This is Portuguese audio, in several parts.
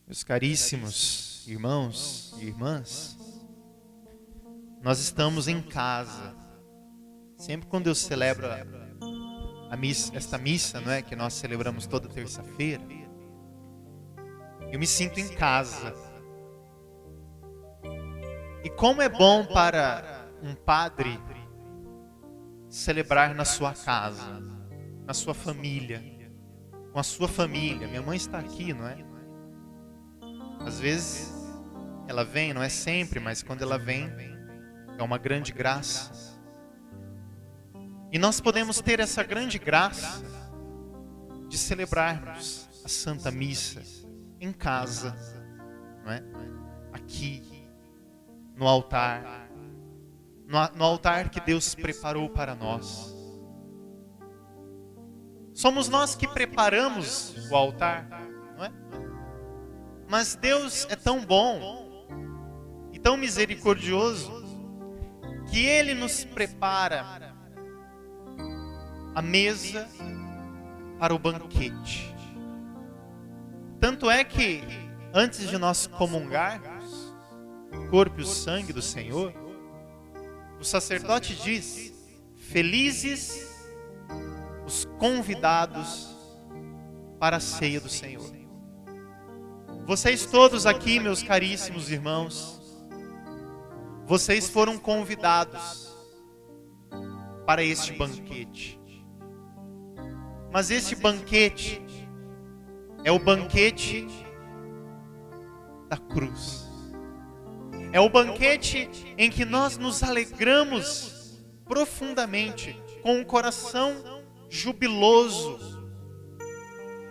Meus caríssimos irmãos e irmãs, nós estamos em casa. Sempre quando eu celebro a missa, esta missa, não é, que nós celebramos toda terça-feira, eu me sinto em casa. E como é bom para um padre celebrar na sua casa, na sua família, com a sua família. Minha mãe está aqui, não é? Às vezes ela vem, não é sempre, mas quando ela vem, é uma grande graça. E nós podemos ter essa grande graça de celebrarmos a Santa Missa em casa, não é? Aqui, no altar, no altar que Deus preparou para nós. Somos nós que preparamos o altar, não é? Mas Deus é tão bom e tão misericordioso que Ele nos prepara a mesa para o banquete. Tanto é que, antes de nós comungarmos o corpo e o sangue do Senhor, o sacerdote diz: felizes os convidados para a ceia do Senhor. Vocês todos aqui, meus caríssimos irmãos, vocês foram convidados para este banquete. Mas este banquete é o banquete da cruz. É o banquete em que nós nos alegramos profundamente, com um coração jubiloso.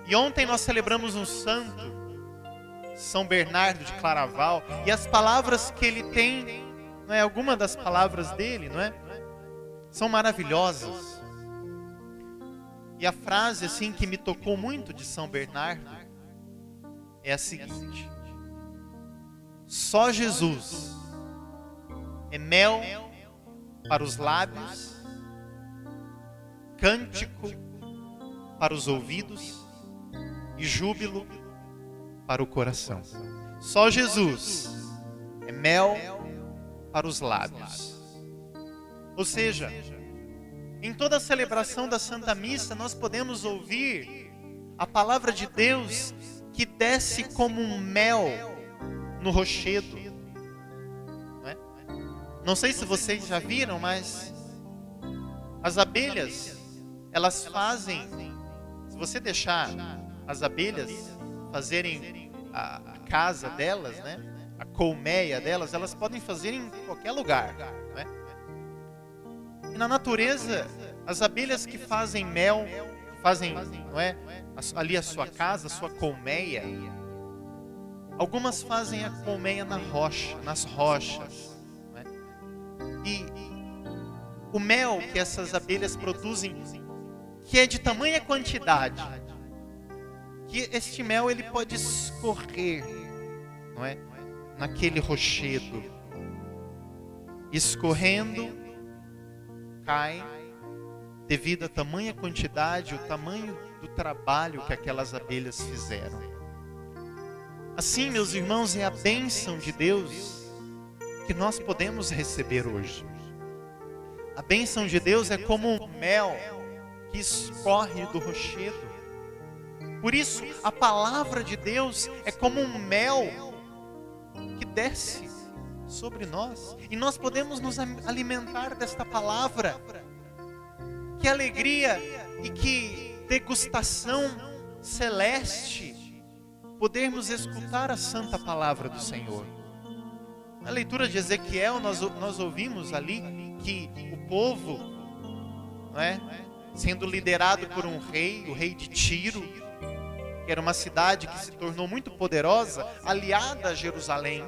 E ontem nós celebramos um santo, São Bernardo de Claraval, e as palavras que ele tem, não é, alguma das palavras dele, não é, são maravilhosas. E a frase assim que me tocou muito de São Bernardo é a seguinte: só Jesus é mel para os lábios, cântico para os ouvidos e júbilo para o coração. Só Jesus é mel para os lábios. Ou seja, em toda a celebração da Santa Missa, nós podemos ouvir a palavra de Deus que desce como um mel no rochedo. Não é? Não sei se vocês já viram, mas as abelhas, elas fazem, se você deixar as abelhas fazerem a casa delas, né, a colmeia delas, elas podem fazer em qualquer lugar, não é? E na natureza, as abelhas que fazem mel, fazem, não é, ali a sua casa, a sua colmeia, algumas fazem a colmeia na rocha, nas rochas, não é? E o mel que essas abelhas produzem, que é de tamanha quantidade, que este mel ele pode escorrer, não é, naquele rochedo, escorrendo, cai, devido a tamanha quantidade, o tamanho do trabalho que aquelas abelhas fizeram. Assim, meus irmãos, é a bênção de Deus que nós podemos receber hoje. A bênção de Deus é como um mel que escorre do rochedo. Por isso, a palavra de Deus é como um mel que desce sobre nós. E nós podemos nos alimentar desta palavra. Que alegria e que degustação celeste podermos escutar a santa palavra do Senhor. Na leitura de Ezequiel, nós ouvimos ali que o povo, não é, sendo liderado por um rei, o rei de Tiro, que era uma cidade que se tornou muito poderosa, aliada a Jerusalém.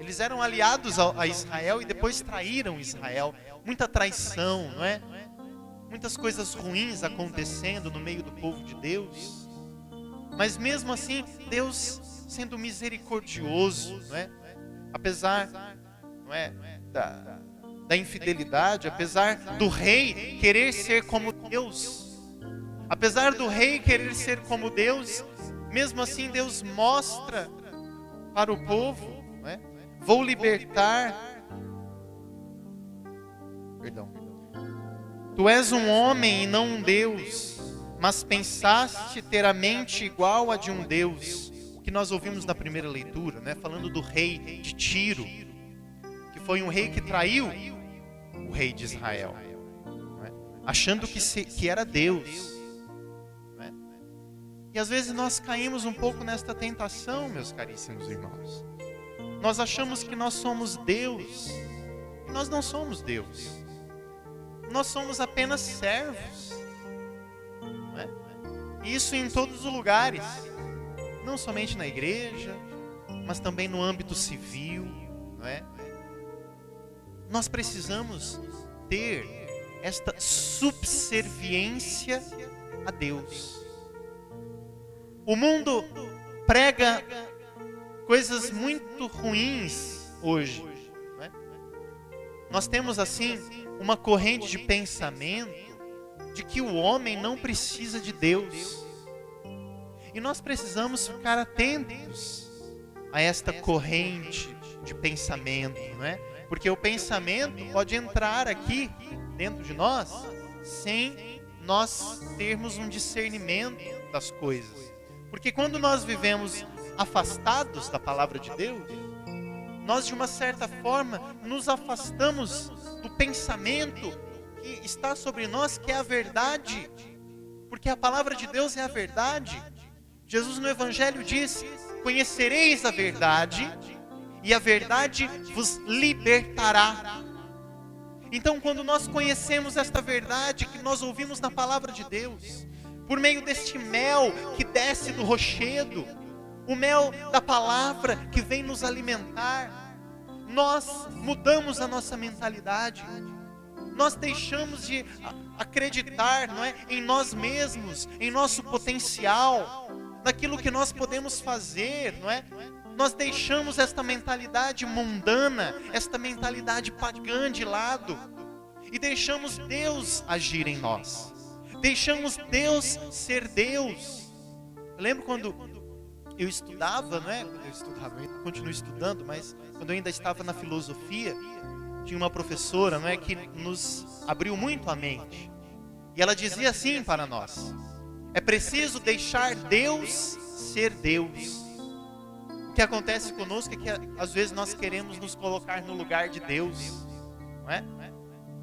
Eles eram aliados a Israel e depois traíram Israel. Muita traição, não é? Muitas coisas ruins acontecendo no meio do povo de Deus. Mas mesmo assim, Deus sendo misericordioso, não é? Apesar, não é, da infidelidade, apesar do rei querer ser como Deus, apesar do rei querer ser como Deus, Mesmo assim, Deus mostra para o povo, não é? Vou libertar. Perdão. Tu és um homem e não um Deus, mas pensaste ter a mente igual a de um Deus. O que nós ouvimos na primeira leitura, né? Falando do rei de Tiro, que foi um rei que traiu o rei de Israel, não é? Achando que era Deus. Não é? E às vezes nós caímos um pouco nesta tentação, meus caríssimos irmãos. Nós achamos que nós somos Deus, e nós não somos Deus. Nós somos apenas servos. Não é? E isso em todos os lugares. Não somente na igreja, mas também no âmbito civil. Não é? Nós precisamos ter esta subserviência a Deus. O mundo prega coisas muito ruins hoje. Não é? Nós temos assim uma corrente de pensamento de que o homem não precisa de Deus. E nós precisamos ficar atentos a esta corrente de pensamento, não é? Porque o pensamento pode entrar aqui dentro de nós sem nós termos um discernimento das coisas. Porque quando nós vivemos afastados da palavra de Deus, nós de uma certa forma nos afastamos do pensamento que está sobre nós, que é a verdade. Porque a palavra de Deus é a verdade. Jesus no Evangelho disse: conhecereis a verdade, e a verdade vos libertará. Então, quando nós conhecemos esta verdade que nós ouvimos na palavra de Deus, por meio deste mel que desce do rochedo, o mel da palavra que vem nos alimentar, nós mudamos a nossa mentalidade. Nós deixamos de acreditar, não é, em nós mesmos, em nosso potencial, naquilo que nós podemos fazer, não é? Nós deixamos esta mentalidade mundana, esta mentalidade pagã de lado, e deixamos Deus agir em nós. Deixamos Deus ser Deus. Eu lembro quando eu estudava, não é? Eu continuo estudando, mas quando eu ainda estava na filosofia, tinha uma professora, não é, que nos abriu muito a mente. E ela dizia assim para nós: é preciso deixar Deus ser Deus. O que acontece conosco é que às vezes nós queremos nos colocar no lugar de Deus, não é?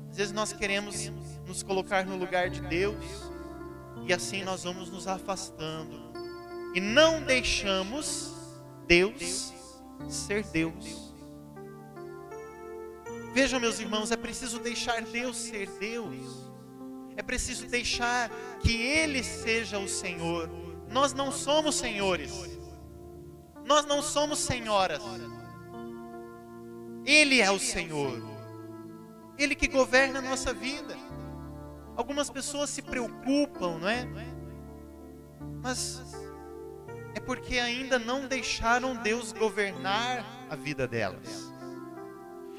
Às vezes nós queremos nos colocar no lugar de Deus, e assim nós vamos nos afastando e não deixamos Deus ser Deus. Vejam, meus irmãos, é preciso deixar Deus ser Deus. É preciso deixar que Ele seja o Senhor. Nós não somos senhores. Nós não somos senhoras. Ele é o Senhor. Ele que governa a nossa vida. Algumas pessoas se preocupam, não é? Mas é porque ainda não deixaram Deus governar a vida delas.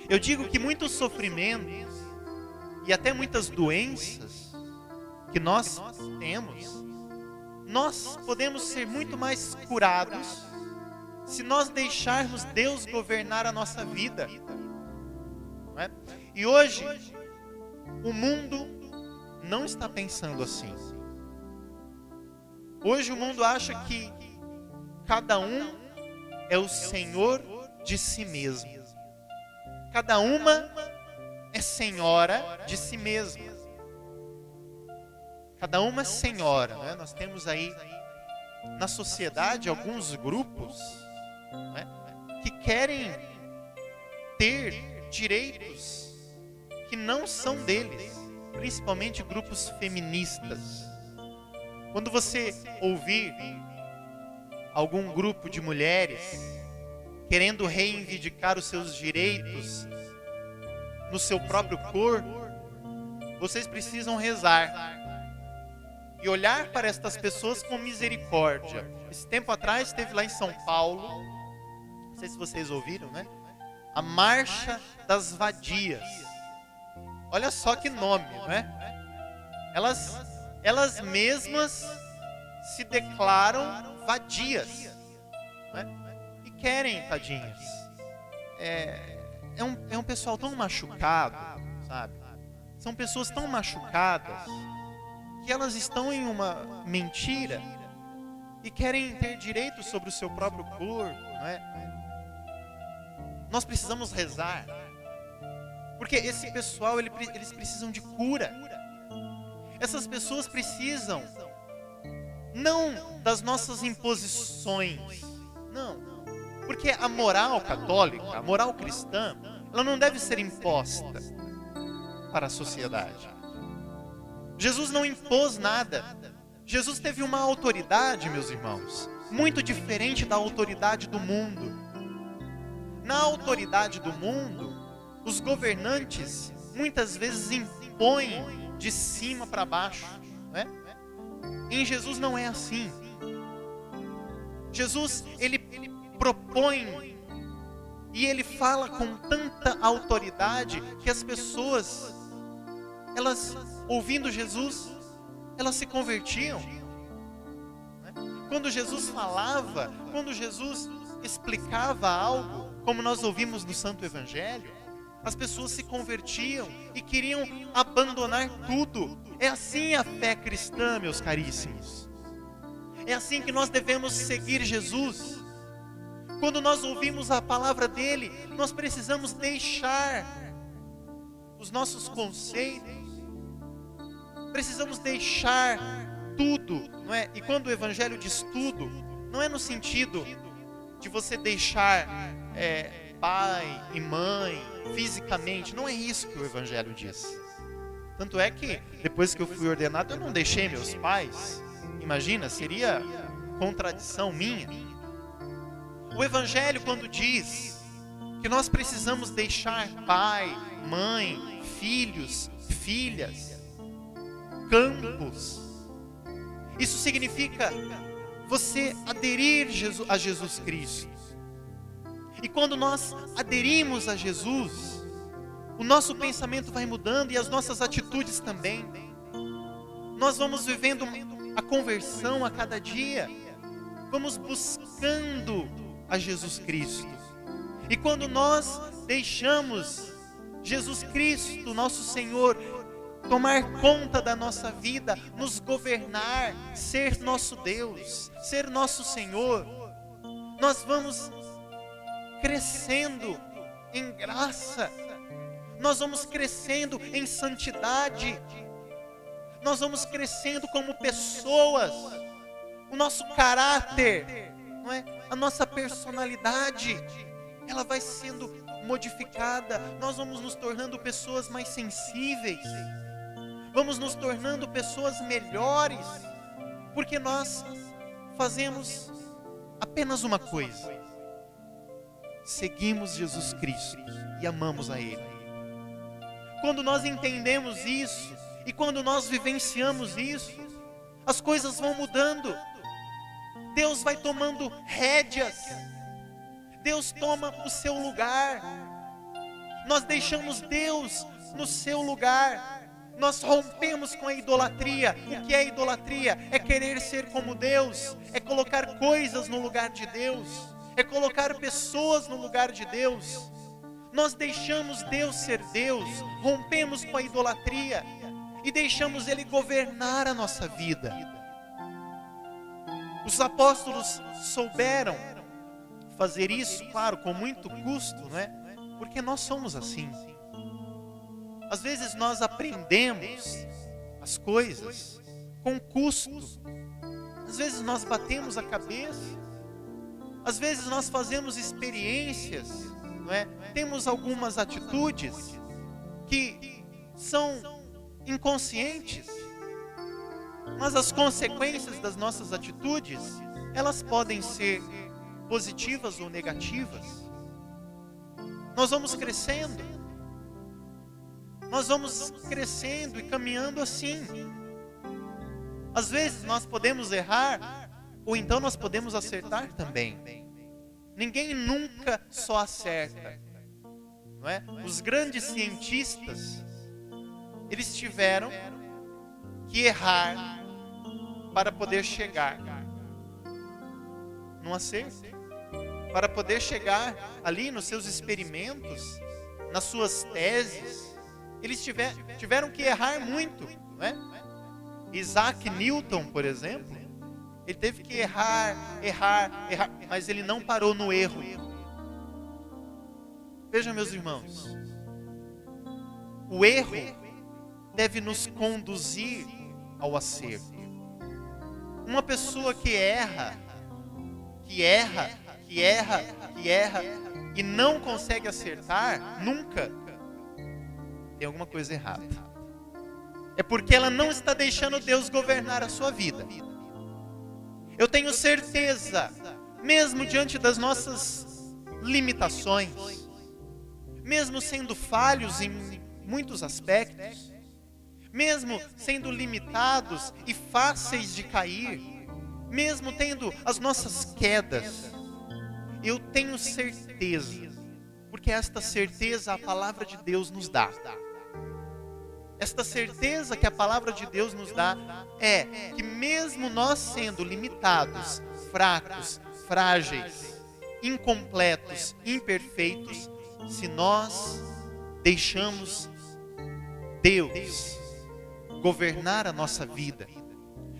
Eu digo que muitos sofrimentos e até muitas doenças que nós temos, nós podemos ser muito mais curados se nós deixarmos Deus governar a nossa vida, não é? E hoje o mundo não está pensando assim. Hoje o mundo acha que cada um é o senhor de si mesmo. Cada uma é senhora de si mesma. Cada uma é senhora, né? Nós temos aí na sociedade alguns grupos, né, que querem ter direitos que não são deles, principalmente grupos feministas. Quando você ouvir algum grupo de mulheres querendo reivindicar os seus direitos no seu próprio corpo, vocês precisam rezar e olhar para estas pessoas com misericórdia. Esse tempo atrás teve lá em São Paulo, não sei se vocês ouviram, né? A Marcha das Vadias. Olha só que nome, não é? Elas mesmas se declaram vadias, não é? E querem, tadinhas. É um pessoal tão machucado, sabe? São pessoas tão machucadas que elas estão em uma mentira e querem ter direito sobre o seu próprio corpo, não é? Nós precisamos rezar, porque esse pessoal, eles precisam de cura. Essas pessoas precisam não das nossas imposições, não. Porque a moral católica, a moral cristã, ela não deve ser imposta para a sociedade. Jesus não impôs nada. Jesus teve uma autoridade, meus irmãos, muito diferente da autoridade do mundo. Na autoridade do mundo, os governantes muitas vezes impõem de cima para baixo, não é? Em Jesus não é assim. Jesus, ele propõe e ele fala com tanta autoridade que as pessoas, elas, ouvindo Jesus, elas se convertiam. Quando Jesus falava, quando Jesus explicava algo, como nós ouvimos no Santo Evangelho, as pessoas se convertiam e queriam abandonar tudo. É assim a fé cristã, meus caríssimos. É assim que nós devemos seguir Jesus. Quando nós ouvimos a palavra dele, nós precisamos deixar os nossos conceitos, precisamos deixar tudo, não é? E quando o Evangelho diz tudo, não é no sentido de você deixar pai e mãe fisicamente, não é isso que o Evangelho diz. Tanto é que depois que eu fui ordenado, eu não deixei meus pais. Imagina, seria contradição minha. O Evangelho, quando diz que nós precisamos deixar pai, mãe, filhos, filhas, campos, isso significa você aderir a Jesus Cristo. E quando nós aderimos a Jesus, o nosso pensamento vai mudando e as nossas atitudes também. Nós vamos vivendo a conversão a cada dia, vamos buscando a Jesus Cristo. E quando nós deixamos Jesus Cristo, nosso Senhor, tomar conta da nossa vida, nos governar, ser nosso Deus, ser nosso Senhor, nós vamos crescendo em graça, nós vamos crescendo em santidade, nós vamos crescendo como pessoas, o nosso caráter, não é? A nossa personalidade, ela vai sendo modificada, nós vamos nos tornando pessoas mais sensíveis, vamos nos tornando pessoas melhores, porque nós fazemos apenas uma coisa: seguimos Jesus Cristo e amamos a Ele. Quando nós entendemos isso, e quando nós vivenciamos isso, as coisas vão mudando. Deus vai tomando rédeas, Deus toma o seu lugar, nós deixamos Deus no seu lugar, nós rompemos com a idolatria. O que é idolatria? É querer ser como Deus, é colocar coisas no lugar de Deus, é colocar pessoas no lugar de Deus. Nós deixamos Deus ser Deus, rompemos com a idolatria e deixamos Ele governar a nossa vida. Os apóstolos souberam fazer isso, claro, com muito custo, não é? Porque nós somos assim. Às vezes nós aprendemos as coisas com custo. Às vezes nós batemos a cabeça. Às vezes nós fazemos experiências, não é? Temos algumas atitudes que são inconscientes, mas as consequências das nossas atitudes, elas podem ser positivas ou negativas. Nós vamos crescendo e caminhando assim. Às vezes nós podemos errar, ou então nós podemos acertar também. Ninguém nunca só acerta, não é? Os grandes cientistas, eles tiveram que errar para poder chegar num acerto, para poder chegar ali nos seus experimentos, nas suas teses. Eles tiveram que errar muito, não é? Isaac Newton, por exemplo, ele teve que errar, mas ele não parou no erro. Vejam, meus irmãos, o erro deve nos conduzir ao acerto. Uma pessoa que erra e não consegue acertar, nunca tem alguma coisa errada. É porque ela não está deixando Deus governar a sua vida. Eu tenho certeza, mesmo diante das nossas limitações, mesmo sendo falhos em muitos aspectos, mesmo sendo limitados e fáceis de cair, mesmo tendo as nossas quedas, eu tenho certeza, porque esta certeza a palavra de Deus nos dá. Esta certeza que a palavra de Deus nos dá é que mesmo nós sendo limitados, fracos, frágeis, incompletos, imperfeitos, se nós deixamos Deus governar a nossa vida,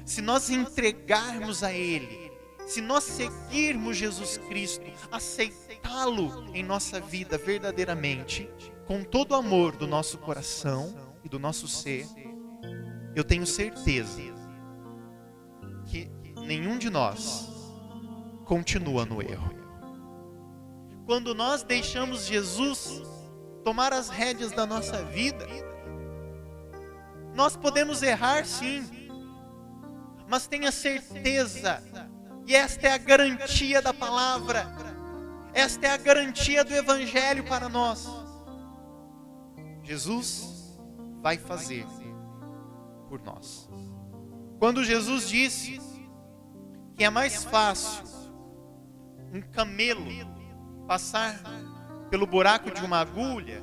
se nós entregarmos a Ele, se nós seguirmos Jesus Cristo, aceitá-lo em nossa vida verdadeiramente, com todo o amor do nosso coração e do nosso ser, eu tenho certeza que nenhum de nós continua no erro. Quando nós deixamos Jesus tomar as rédeas da nossa vida, nós podemos errar sim, mas tenha certeza, e esta é a garantia da palavra, esta é a garantia do Evangelho para nós. Jesus vai fazer por nós. Quando Jesus disse que é mais fácil um camelo passar pelo buraco de uma agulha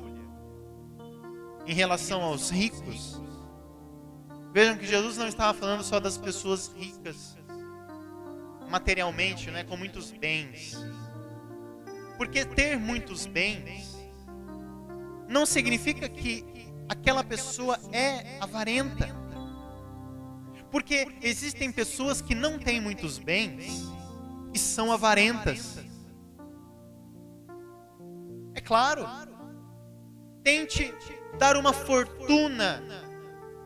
em relação aos ricos, vejam que Jesus não estava falando só das pessoas ricas materialmente, né, com muitos bens. Porque ter muitos bens não significa que aquela pessoa é avarenta. Porque existem pessoas que não têm muitos bens e são avarentas. É claro, tente dar uma fortuna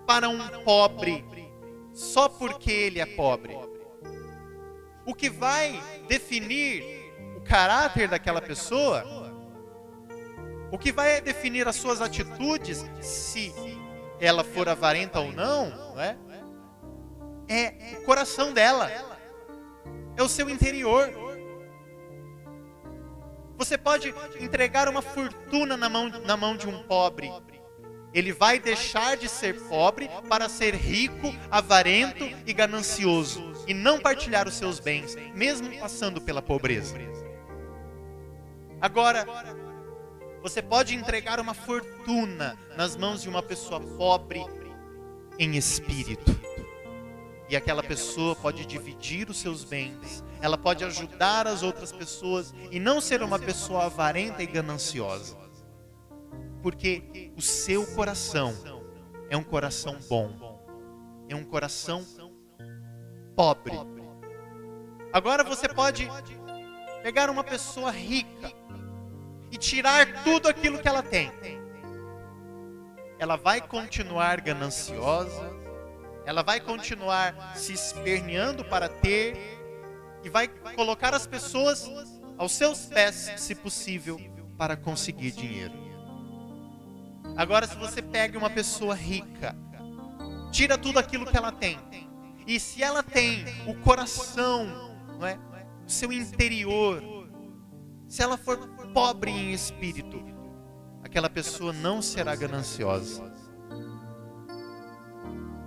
para um pobre só porque ele é pobre. O que vai definir o caráter daquela pessoa, o que vai definir as suas atitudes, se ela for avarenta ou não, é o coração dela, é o seu interior. Você pode entregar uma fortuna na mão de um pobre, ele vai deixar de ser pobre para ser rico, avarento e ganancioso, e não partilhar os seus bens, mesmo passando pela pobreza. Agora, você pode entregar uma fortuna nas mãos de uma pessoa pobre em espírito, e aquela pessoa pode dividir os seus bens, ela pode ajudar as outras pessoas e não ser uma pessoa avarenta e gananciosa, porque o seu coração é um coração bom, é um coração pobre. Agora você pode pegar uma pessoa rica e tirar tudo aquilo que ela tem. Ela vai continuar gananciosa, ela vai continuar se esperneando para ter, e vai colocar as pessoas aos seus pés, se possível, para conseguir dinheiro. Agora, se você pega uma pessoa rica, tira tudo aquilo que ela tem, e se ela tem o coração, o seu interior, se ela for pobre em espírito, aquela pessoa não será gananciosa.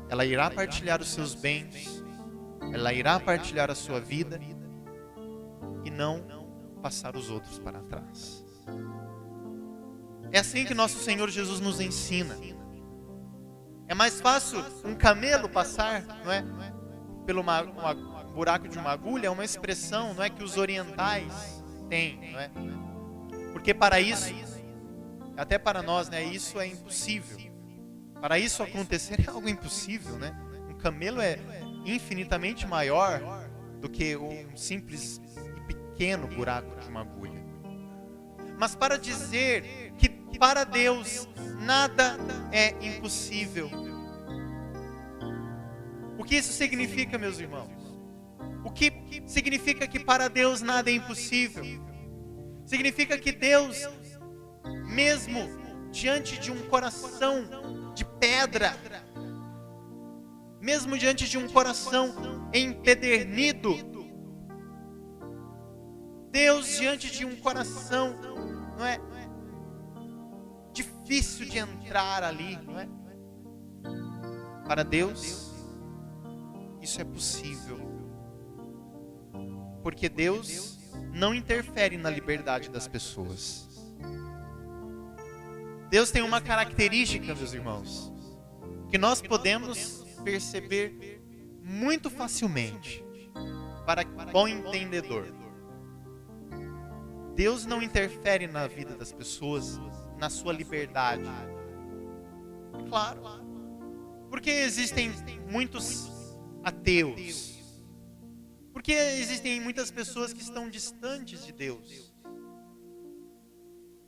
Ela irá partilhar os seus bens, ela irá partilhar a sua vida e não passar os outros para trás. É assim que nosso Senhor Jesus nos ensina. É mais fácil um camelo passar, pelo buraco de uma agulha é uma expressão, não é, que os orientais têm, não é? Porque para isso, até para nós, né, isso é impossível. Para isso acontecer é algo impossível, né? Um camelo é infinitamente maior do que um simples e pequeno buraco de uma agulha. Mas para dizer que para Deus nada é impossível. O que isso significa, meus irmãos? O que significa que para Deus nada é impossível? Significa que Deus, mesmo diante de um coração de pedra, mesmo diante de um coração empedernido, Deus diante de um coração, não é, difícil de entrar ali, não é? Para Deus isso é possível, porque Deus não interfere na liberdade das pessoas. Deus tem uma característica, meus irmãos, que nós podemos perceber muito facilmente, para bom entendedor. Deus não interfere na vida das pessoas, na sua liberdade. Claro, porque existem muitos ateus, porque existem muitas pessoas que estão distantes de Deus,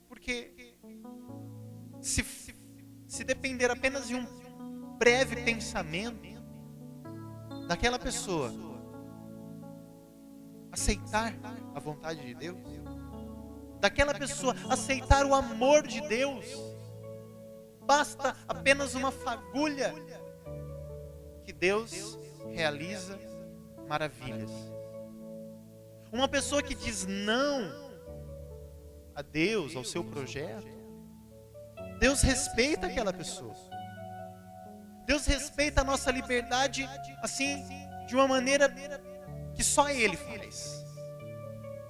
porque se depender apenas de um breve pensamento daquela pessoa aceitar a vontade de Deus, daquela pessoa aceitar o amor de Deus, basta apenas uma fagulha que Deus realiza maravilhas. Uma pessoa que diz não a Deus, ao seu projeto, Deus respeita aquela pessoa. Deus respeita a nossa liberdade, assim, de uma maneira que só Ele faz.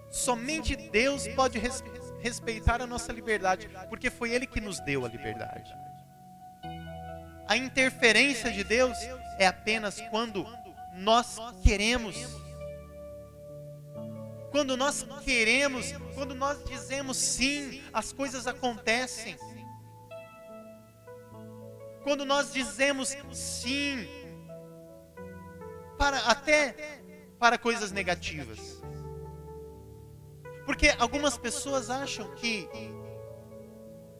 Somente Deus pode respeitar a nossa liberdade, porque foi Ele que nos deu a liberdade. A interferência de Deus é apenas quando nós queremos. Quando nós queremos, quando nós dizemos sim, as coisas acontecem. Quando nós dizemos sim, até para coisas negativas. Porque algumas pessoas acham que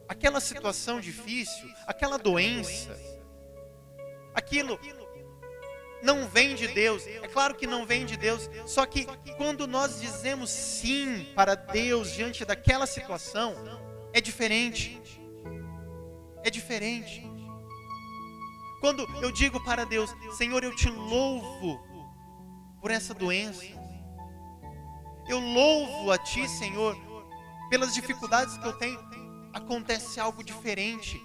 aquela situação difícil, aquela doença, aquilo não vem de Deus. É claro que não vem de Deus, só que quando nós dizemos sim para Deus diante daquela situação, é diferente. É diferente. Quando eu digo para Deus, Senhor, eu te louvo por essa doença. Eu louvo a Ti, Senhor, pelas dificuldades que eu tenho. Acontece algo diferente.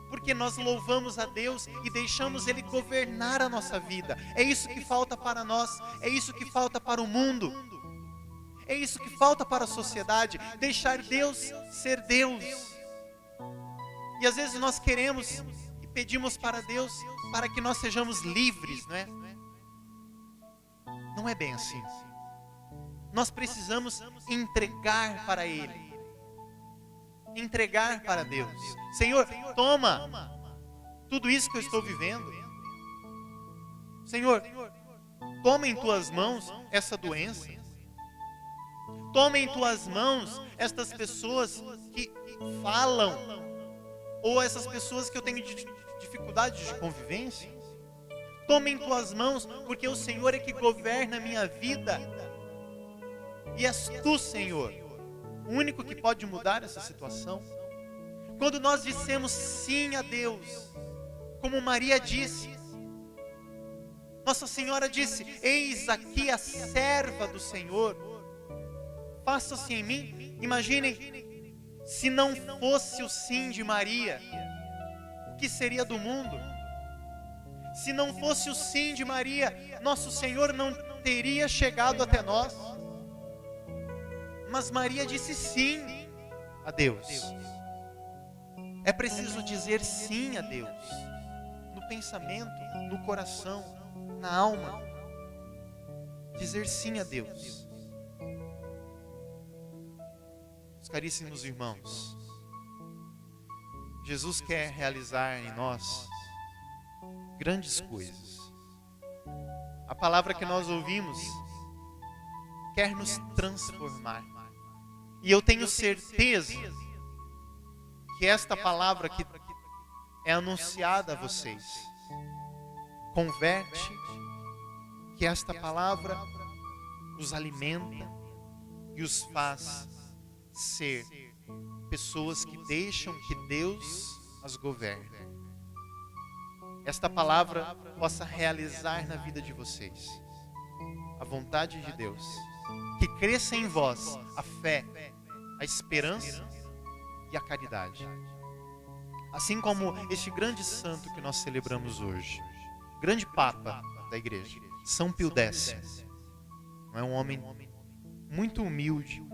Porque nós louvamos a Deus e deixamos Ele governar a nossa vida. É isso que falta para nós. É isso que falta para o mundo. É isso que falta para a sociedade. Deixar Deus ser Deus. E às vezes nós queremos e pedimos para Deus para que nós sejamos livres, não é? Não é bem assim. Nós precisamos entregar para Ele. Entregar para Deus. Senhor, toma tudo isso que eu estou vivendo. Senhor, toma em Tuas mãos essa doença. Toma em Tuas mãos estas pessoas que falam, ou essas pessoas que eu tenho dificuldade de convivência. Toma em Tuas mãos, porque o Senhor é que governa a minha vida. E és Tu, Senhor, o único que pode mudar essa situação. Quando nós dissemos sim a Deus, como Maria disse, Nossa Senhora disse, eis aqui a serva do Senhor, faça-se em mim. Imaginem, se não fosse o sim de Maria, o que seria do mundo? Se não fosse o sim de Maria, nosso Senhor não teria chegado até nós. Mas Maria disse sim a Deus. É preciso dizer sim a Deus, no pensamento, no coração. na alma. Dizer sim a Deus. Meus caríssimos irmãos, Jesus quer realizar em nós grandes coisas. A palavra que nós ouvimos quer nos transformar. E eu tenho certeza que esta palavra que é anunciada a vocês converte, que esta palavra os alimenta e os faz ser pessoas que deixam que Deus as governe. Esta palavra possa realizar na vida de vocês a vontade de Deus, que cresça em vós a fé, a esperança e a caridade. Assim como este grande santo que nós celebramos hoje, grande Papa da Igreja, São Pio X, não é um homem muito humilde.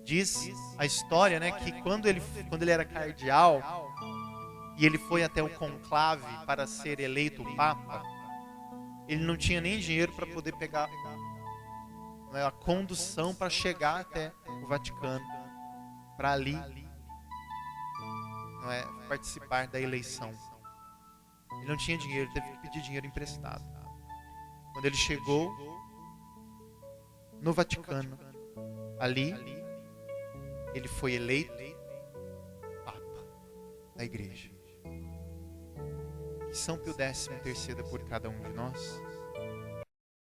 Diz a história, né, que quando ele era cardeal e ele foi até o conclave para ser eleito Papa, ele não tinha nem dinheiro para poder pegar, não é, a condução para chegar até o Vaticano, para ali, não é, participar da eleição. Ele não tinha dinheiro, teve que pedir dinheiro emprestado. Quando ele chegou no Vaticano, ali ele foi eleito Papa da Igreja. Que São Pio X interceda por cada um de nós.